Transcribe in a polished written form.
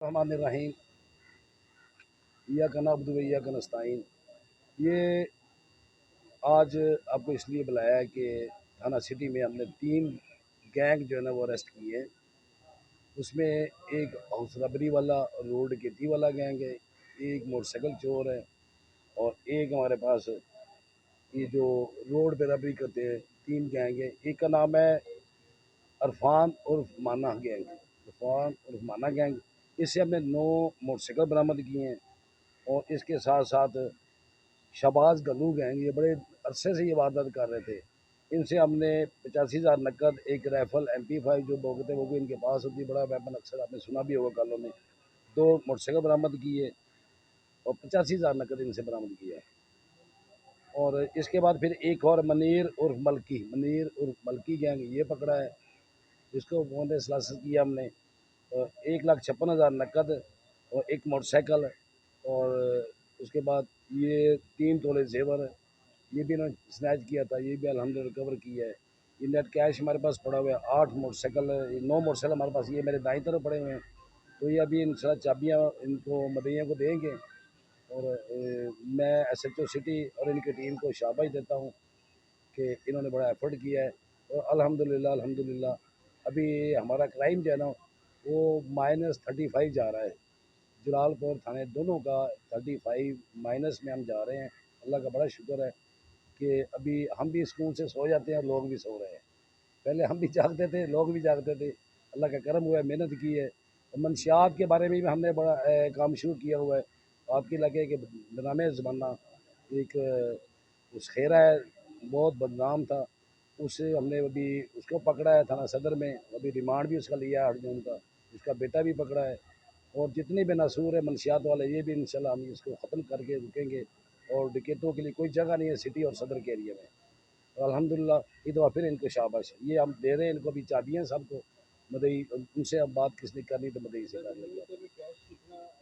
الرحمن الرحیم ایاک نعبد و ایاک نستعین۔ یہ آج آپ کو اس لیے بلایا ہے کہ تھانہ سٹی میں ہم نے 3 گینگ جو ہے نا وہ اریسٹ کیے ہیں۔ اس میں ایک ہاؤس ربری والا روڈ کیتی والا گینگ ہے، ایک موٹر سائیکل چور ہے، اور ایک ہمارے پاس یہ جو روڈ پہ ربری کرتے ہیں 3 گینگ ہے۔ ایک کا نام ہے عرفان عرف مانا گینگ، عرفان عرف مانا گینگ۔ اس سے ہم نے 9 موٹر سائیکل برآمد کیے ہیں، اور اس کے ساتھ ساتھ شہباز گلو گینگ، یہ بڑے عرصے سے یہ واردات کر رہے تھے۔ ان سے ہم نے 85,000 نقد، ایک رائفل MP5 جو بوگتے وہ بھی ان کے پاس ہوتی، بڑا ویپن اکثر آپ نے سنا بھی ہوگا کالوں میں، 2 موٹر سائیکل برآمد کیے اور 85,000 نقد ان سے برآمد کیا ہے۔ اور اس کے بعد پھر ایک اور منیر عرف ملکی گینگ یہ پکڑا ہے، جس کو بوندے سلاسل کیا ہم نے، 1,56,000 نقد اور ایک موٹر سائیکل، اور اس کے بعد یہ 3 تولے زیور یہ بھی انہوں نے سنیچ کیا تھا، یہ بھی الحمدللہ ریکور کیا ہے۔ یہ نیٹ کیش ہمارے پاس پڑا ہوا ہے، 8 موٹر سائیکل 9 موٹر سائیکل ہمارے پاس، یہ میرے دائیں طرف پڑے ہوئے ہیں۔ تو یہ ابھی انشاءاللہ چابیاں ان کو مدعیوں کو دیں گے، اور میں SHO سٹی اور ان کی ٹیم کو شاباش دیتا ہوں کہ انہوں نے بڑا ایفرٹ کیا ہے، اور الحمدللہ ابھی ہمارا کرائم جو ہے نا وہ -35 جا رہا ہے۔ جلال پور تھانے دونوں کا 35 مائنس میں ہم جا رہے ہیں۔ اللہ کا بڑا شکر ہے کہ ابھی ہم بھی سکون سے سو جاتے ہیں اور لوگ بھی سو رہے ہیں۔ پہلے ہم بھی جاگتے تھے، لوگ بھی جاگتے تھے، اللہ کا کرم ہوا ہے، محنت کی ہے۔ اور منشیات کے بارے میں بھی ہم نے بڑا کام شروع کیا ہوا ہے۔ آپ کے لگے کہ بنامے زمانہ ایک اس خیرہ ہے، بہت بدنام تھا، اسے ہم نے ابھی اس کو پکڑا ہے تھانہ صدر میں، ابھی ریمانڈ بھی اس کا لیا ہے 8 جون کا، اس کا بیٹا بھی پکڑا ہے، اور جتنے بھی ناسور ہے منشیات والے یہ بھی انشاءاللہ ہم اس کو ختم کر کے رکیں گے۔ اور ڈکیتوں کے لیے کوئی جگہ نہیں ہے سٹی اور صدر کے ایریا میں، اور الحمدللہ یہ دفعہ پھر ان کو شاباش، یہ ہم دے رہے ہیں ان کو بھی چابیاں سب کو، مدعی ان سے اب بات کس نے کرنی تو مدعی سے کر لیں گے۔